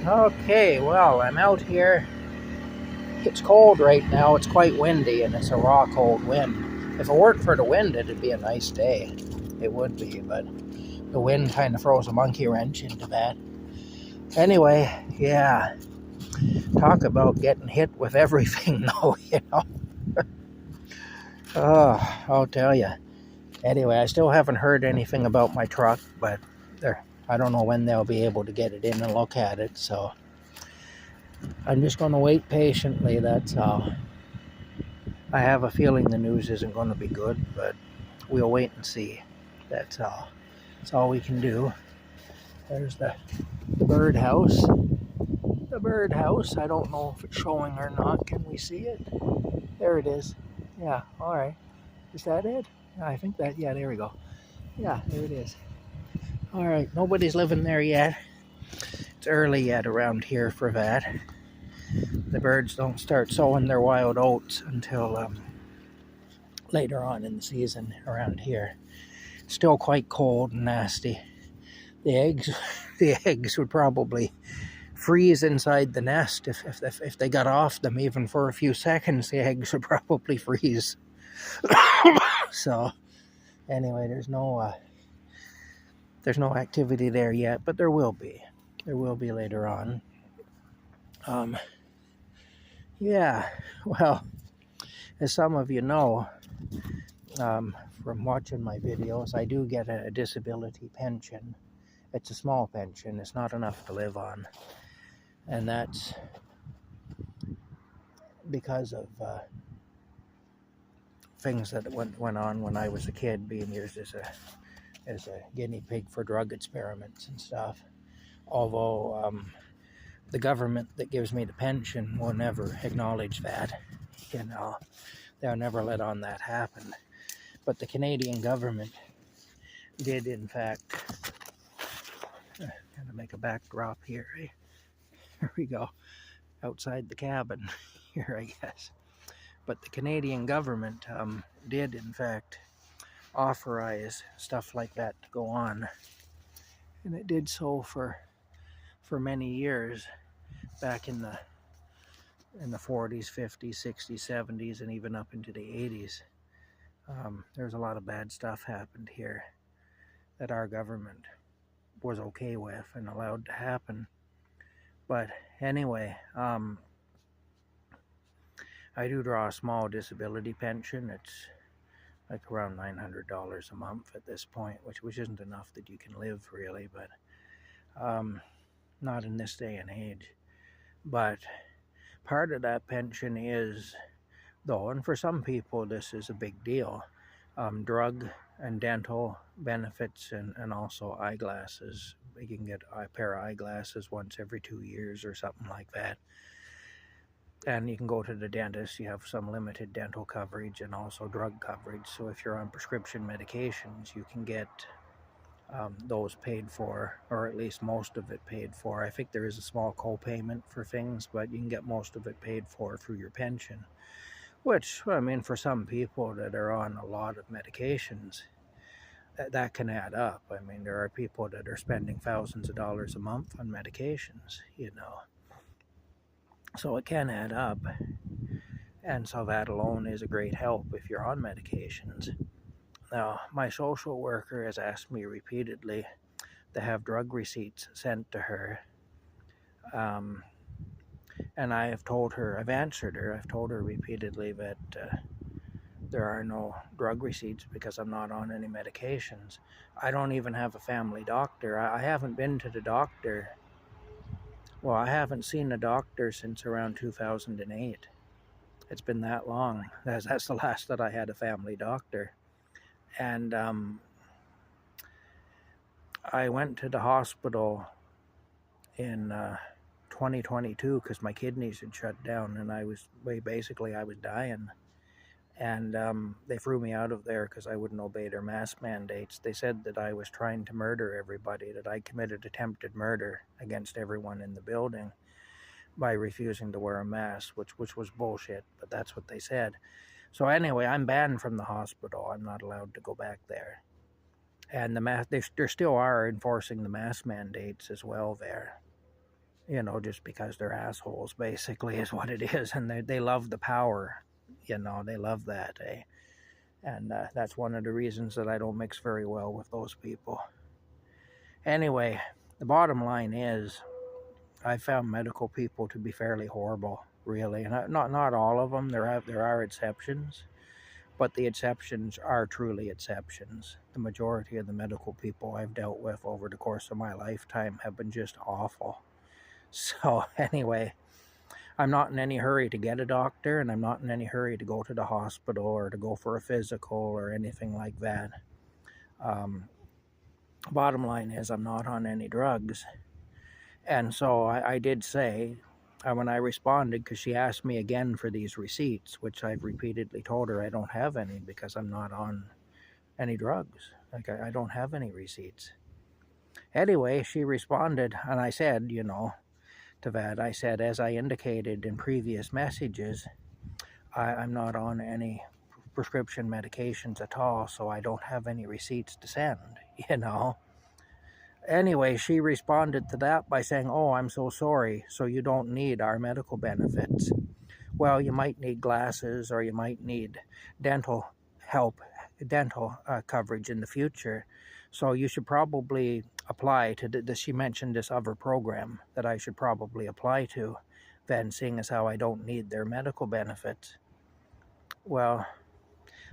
Okay, well, I'm out here. It's cold right now. It's quite windy, and it's a raw cold wind. If it weren't for the wind, it'd be a nice day. It would be, but the wind kind of throws a monkey wrench into that. Anyway, yeah, talk about getting hit with everything, though, you know. Oh, I'll tell you. Anyway, I still haven't heard anything about my truck, but I don't know when they'll be able to get it in and look at it, so I'm just going to wait patiently, that's all. I have a feeling the news isn't going to be good, but we'll wait and see. That's all. That's all we can do. There's the birdhouse. The birdhouse. I don't know if it's showing or not. Can we see it? There it is. Yeah, all right. Is that it? I think that, yeah, there we go. Yeah, there it is. All right, nobody's living there yet. It's early yet around here for that. The birds don't start sowing their wild oats until later on in the season around here. It's still quite cold and nasty. The eggs would probably freeze inside the nest if they got off them even for a few seconds. The eggs would probably freeze. So anyway, there's no activity there yet, but there will be. There will be later on. Yeah, well, as some of you know, from watching my videos, I do get a disability pension. It's a small pension. It's not enough to live on. And that's because of things that went on when I was a kid, being used as a guinea pig for drug experiments and stuff. Although the government that gives me the pension will never acknowledge that. You know, they'll never let on that happen. But the Canadian government did, in fact, gotta make a backdrop here. Here we go, outside the cabin here, I guess. But the Canadian government did, in fact, authorize stuff like that to go on, and it did so for many years back in the 40s, 50s, 60s, 70s, and even up into the 80s. There's a lot of bad stuff happened here that our government was okay with and allowed to happen. But anyway, I do draw a small disability pension. It's like around $900 a month at this point, which isn't enough that you can live really, but not in this day and age. But part of that pension is, though, and for some people this is a big deal, drug and dental benefits, and also eyeglasses. You can get a pair of eyeglasses once every 2 years or something like that. And you can go to the dentist. You have some limited dental coverage and also drug coverage. So if you're on prescription medications, you can get those paid for, or at least most of it paid for. I think there is a small co-payment for things, but you can get most of it paid for through your pension. Which, I mean, for some people that are on a lot of medications, that can add up. I mean, there are people that are spending thousands of dollars a month on medications, you know. So it can add up. And so that alone is a great help if you're on medications. Now, my social worker has asked me repeatedly to have drug receipts sent to her. And I've told her repeatedly that there are no drug receipts because I'm not on any medications. I don't even have a family doctor. I haven't been to the doctor. Well, I haven't seen a doctor since around 2008. It's been that long. That's the last that I had a family doctor. And I went to the hospital in 2022 because my kidneys had shut down, and I was dying. And they threw me out of there because I wouldn't obey their mask mandates. They said that I was trying to murder everybody, that I committed attempted murder against everyone in the building by refusing to wear a mask, which was bullshit, but that's what they said. So anyway, I'm banned from the hospital. I'm not allowed to go back there. And they still are enforcing the mask mandates as well there. just because they're assholes, basically, is what it is. And they love the power, they love that, eh? And that's one of the reasons that I don't mix very well with those people. Anyway, the bottom line is I found medical people to be fairly horrible, really. And not all of them. There are exceptions, but the exceptions are truly exceptions. The majority of the medical people I've dealt with over the course of my lifetime have been just awful. So anyway, I'm not in any hurry to get a doctor, and I'm not in any hurry to go to the hospital or to go for a physical or anything like that. Bottom line is I'm not on any drugs. And so I did say, when I responded, because she asked me again for these receipts, which I've repeatedly told her I don't have any because I'm not on any drugs. Like, I don't have any receipts. Anyway, she responded, and I said, to that, I said, as I indicated in previous messages, I'm not on any prescription medications at all, so I don't have any receipts to send, Anyway, she responded to that by saying, "Oh, I'm so sorry, so you don't need our medical benefits. Well, you might need glasses, or you might need dental coverage in the future, so you should probably apply to she mentioned this other program that I should probably apply to, then, seeing as how I don't need their medical benefits." Well,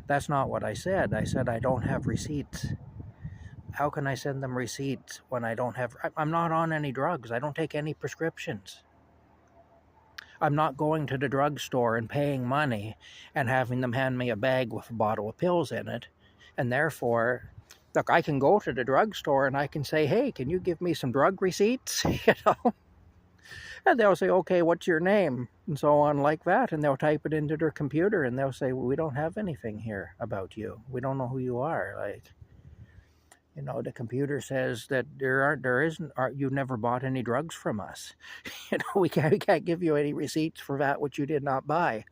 that's not what I said. I said I don't have receipts. How can I send them receipts when I don't have... I'm not on any drugs. I don't take any prescriptions. I'm not going to the drugstore and paying money and having them hand me a bag with a bottle of pills in it. And therefore, look, I can go to the drugstore and I can say, "Hey, can you give me some drug receipts?" And they'll say, "Okay, what's your name?" And so on like that. And they'll type it into their computer and they'll say, "Well, we don't have anything here about you. We don't know who you are." The computer says that you've never bought any drugs from us. We can't give you any receipts for that which you did not buy.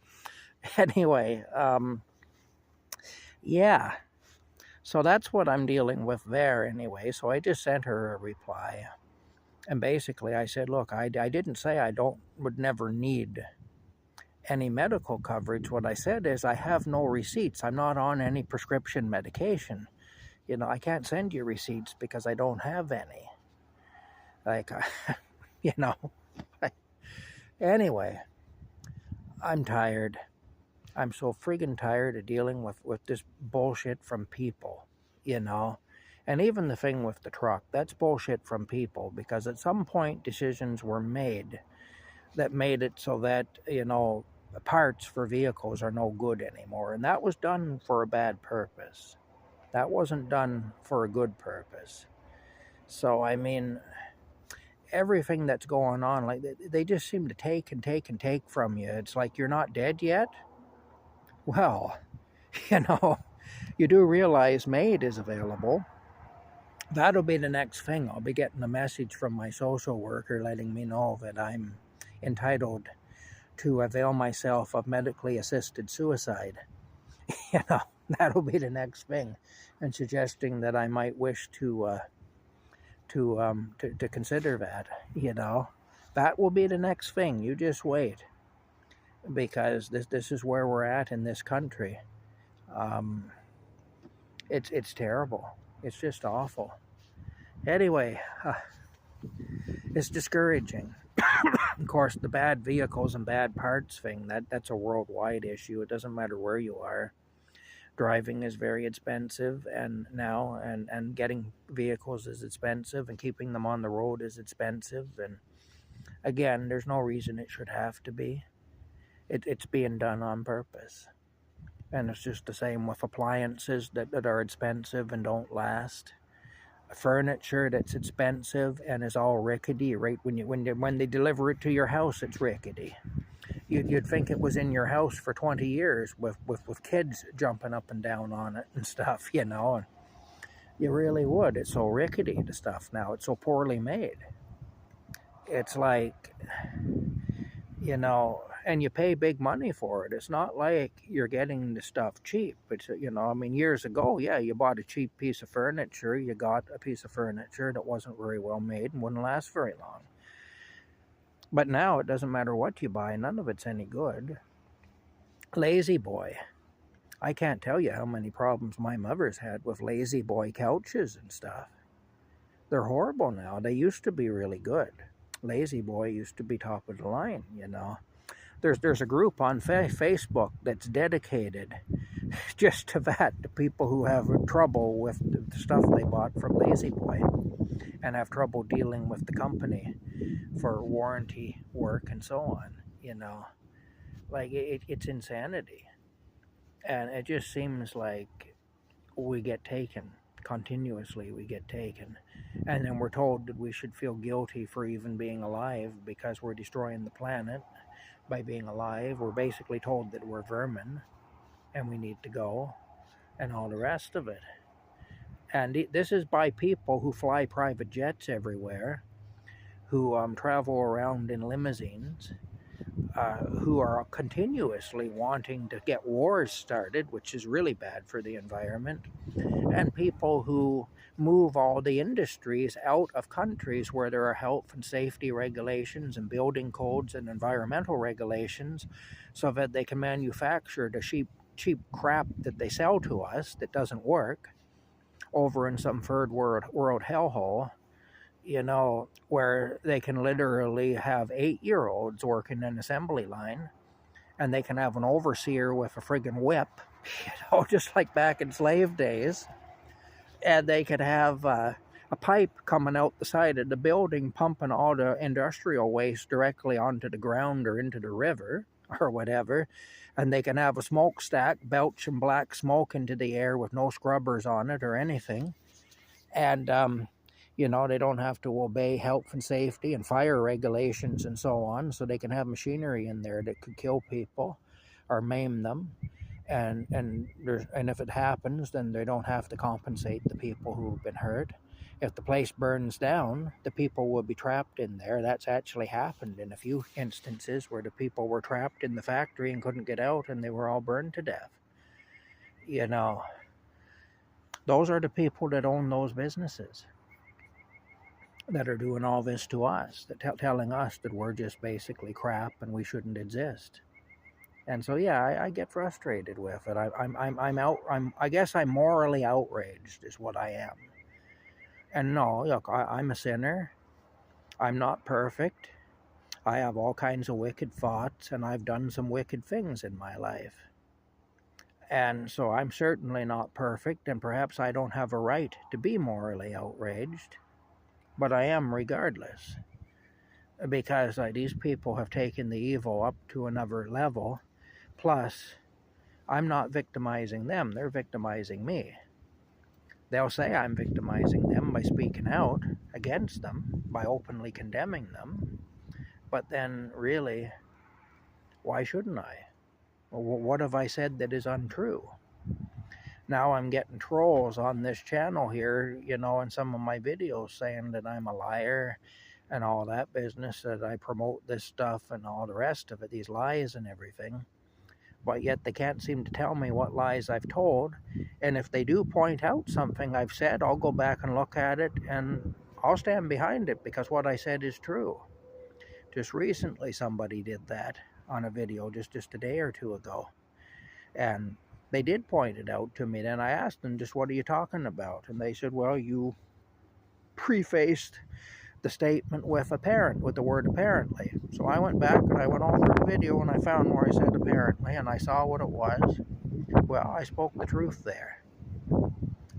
Anyway, yeah. So that's what I'm dealing with there anyway. So I just sent her a reply. And basically I said, look, I didn't say I would never need any medical coverage. What I said is I have no receipts. I'm not on any prescription medication. I can't send you receipts because I don't have any. Anyway, I'm tired. I'm so friggin' tired of dealing with this bullshit from people, And even the thing with the truck, that's bullshit from people, because at some point decisions were made that made it so that, parts for vehicles are no good anymore. And that was done for a bad purpose. That wasn't done for a good purpose. So, everything that's going on, like, they just seem to take and take and take from you. It's like, you're not dead yet? Well, you do realize MAID is available. That'll be the next thing. I'll be getting a message from my social worker letting me know that I'm entitled to avail myself of medically assisted suicide. That'll be the next thing, and suggesting that I might wish to consider that. That will be the next thing. You just wait, because this is where we're at in this country. It's terrible. It's just awful. Anyway, it's discouraging. Of course, the bad vehicles and bad parts thing, that's a worldwide issue. It doesn't matter where you are. Driving is very expensive, and getting vehicles is expensive, and keeping them on the road is expensive. And again, there's no reason it should have to be. It's being done on purpose. And it's just the same with appliances that are expensive and don't last. Furniture that's expensive and is all rickety, right? When they deliver it to your house, it's rickety. You'd think it was in your house for 20 years with kids jumping up and down on it and stuff, And you really would. It's so rickety, the stuff now. It's so poorly made. It's like, and you pay big money for it. It's not like you're getting the stuff cheap. It's, years ago, yeah, you bought a cheap piece of furniture. You got a piece of furniture that wasn't very well made and wouldn't last very long. But now it doesn't matter what you buy, none of it's any good. Lazy Boy. I can't tell you how many problems my mother's had with Lazy Boy couches and stuff. They're horrible now. They used to be really good. Lazy Boy used to be top of the line, you know. There's a group on Facebook that's dedicated just to that, to people who have trouble with the stuff they bought from Lazy Boy and have trouble dealing with the company for warranty work and so on, you know. Like, it's insanity. And it just seems like we get taken. Continuously we get taken. And then we're told that we should feel guilty for even being alive because we're destroying the planet by being alive. We're basically told that we're vermin and we need to go and all the rest of it. And this is by people who fly private jets everywhere, who travel around in limousines, who are continuously wanting to get wars started, which is really bad for the environment, and people who move all the industries out of countries where there are health and safety regulations and building codes and environmental regulations so that they can manufacture the cheap crap that they sell to us that doesn't work over in some third world hellhole, you know, where they can literally have 8-year-olds working an assembly line, and they can have an overseer with a friggin' whip, you know, just like back in slave days, and they could have a pipe coming out the side of the building pumping all the industrial waste directly onto the ground or into the river or whatever, and they can have a smokestack belching black smoke into the air with no scrubbers on it or anything, and you know, they don't have to obey health and safety and fire regulations and so on, so they can have machinery in there that could kill people or maim them. And if it happens, then they don't have to compensate the people who've been hurt. If the place burns down, the people will be trapped in there. That's actually happened in a few instances where the people were trapped in the factory and couldn't get out, and they were all burned to death. You know, those are the people that own those businesses that are doing all this to us, that telling us that we're just basically crap and we shouldn't exist. And so, yeah, I get frustrated with it. I guess I'm morally outraged, is what I am. And no, look, I'm a sinner. I'm not perfect. I have all kinds of wicked thoughts, and I've done some wicked things in my life. And so I'm certainly not perfect, and perhaps I don't have a right to be morally outraged, but I am regardless. Because these people have taken the evil up to another level. Plus, I'm not victimizing them, they're victimizing me. They'll say I'm victimizing them by speaking out against them, by openly condemning them. But then, really, why shouldn't I? What have I said that is untrue? Now I'm getting trolls on this channel here, you know, in some of my videos saying that I'm a liar and all that business, that I promote this stuff and all the rest of it, these lies and everything. But yet they can't seem to tell me what lies I've told. And if they do point out something I've said, I'll go back and look at it and I'll stand behind it because what I said is true. Just recently somebody did that on a video just a day or two ago. And they did point it out to me. Then I asked them, just what are you talking about? And they said, well, you prefaced the statement with the word apparently. So I went back and I went over the video and I found where I said apparently, and I saw what it was. Well, I spoke the truth there.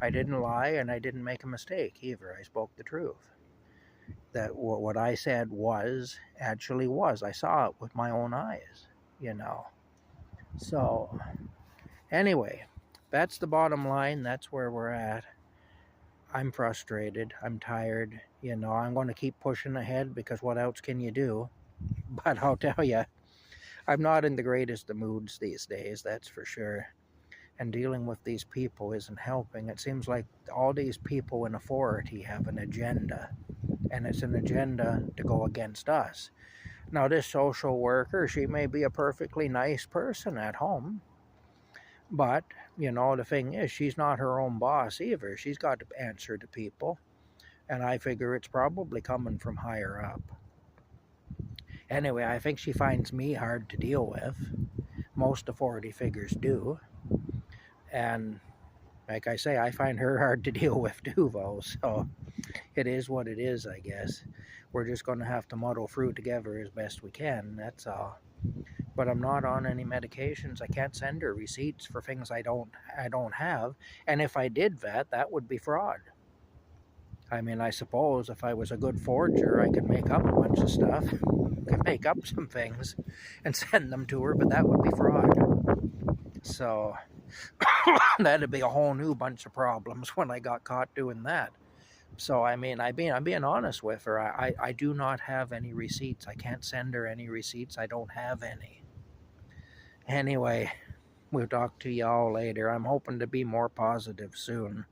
I didn't lie and I didn't make a mistake either. I spoke the truth. That what I said actually was. I saw it with my own eyes, you know. So, anyway, that's the bottom line. That's where we're at. I'm frustrated. I'm tired. You know, I'm going to keep pushing ahead because what else can you do? But I'll tell you, I'm not in the greatest of moods these days, that's for sure. And dealing with these people isn't helping. It seems like all these people in authority have an agenda. And it's an agenda to go against us. Now, this social worker, she may be a perfectly nice person at home. But, you know, the thing is, she's not her own boss either. She's got to answer to people. And I figure it's probably coming from higher up. Anyway, I think she finds me hard to deal with. Most authority figures do. And like I say, I find her hard to deal with too, though. So it is what it is, I guess. We're just going to have to muddle through together as best we can, that's all. But I'm not on any medications. I can't send her receipts for things I don't have. And if I did that, that would be fraud. I mean, I suppose if I was a good forger, I could make up a bunch of stuff, could make up some things and send them to her, but that would be fraud. So that'd be a whole new bunch of problems when I got caught doing that. So I mean, I'm being honest with her. I do not have any receipts. I can't send her any receipts. I don't have any. Anyway, we'll talk to y'all later. I'm hoping to be more positive soon.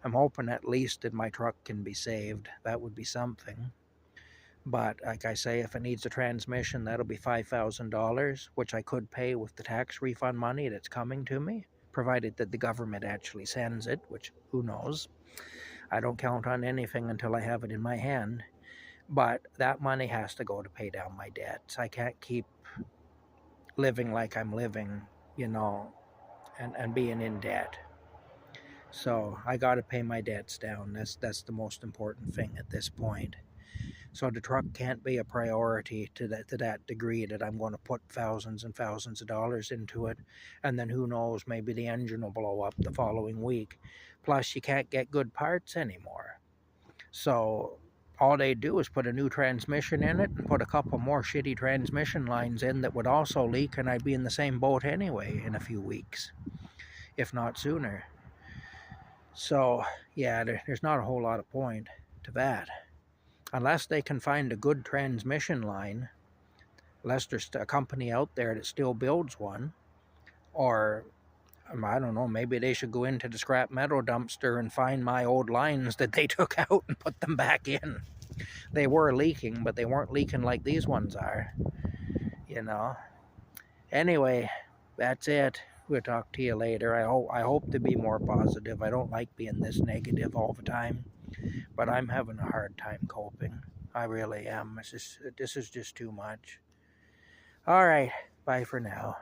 I'm hoping at least that my truck can be saved. That would be something. But like I say, if it needs a transmission, that'll be $5,000, which I could pay with the tax refund money that's coming to me, provided that the government actually sends it, which who knows. I don't count on anything until I have it in my hand. But that money has to go to pay down my debts. I can't keep living like I'm living, and being in debt. So I got to pay my debts down. That's the most important thing at this point. So the truck can't be a priority to that degree that I'm going to put thousands and thousands of dollars into it, and then who knows, maybe the engine will blow up the following week. Plus, you can't get good parts anymore. So all they do is put a new transmission in it and put a couple more shitty transmission lines in that would also leak, and I'd be in the same boat anyway in a few weeks, if not sooner. So yeah, there's not a whole lot of point to that. Unless they can find a good transmission line, unless there's a company out there that still builds one, or I don't know, maybe they should go into the scrap metal dumpster and find my old lines that they took out and put them back in. They were leaking, but they weren't leaking like these ones are, Anyway, that's it. We'll talk to you later. I hope to be more positive. I don't like being this negative all the time, but I'm having a hard time coping. I really am. This is just too much. All right, bye for now.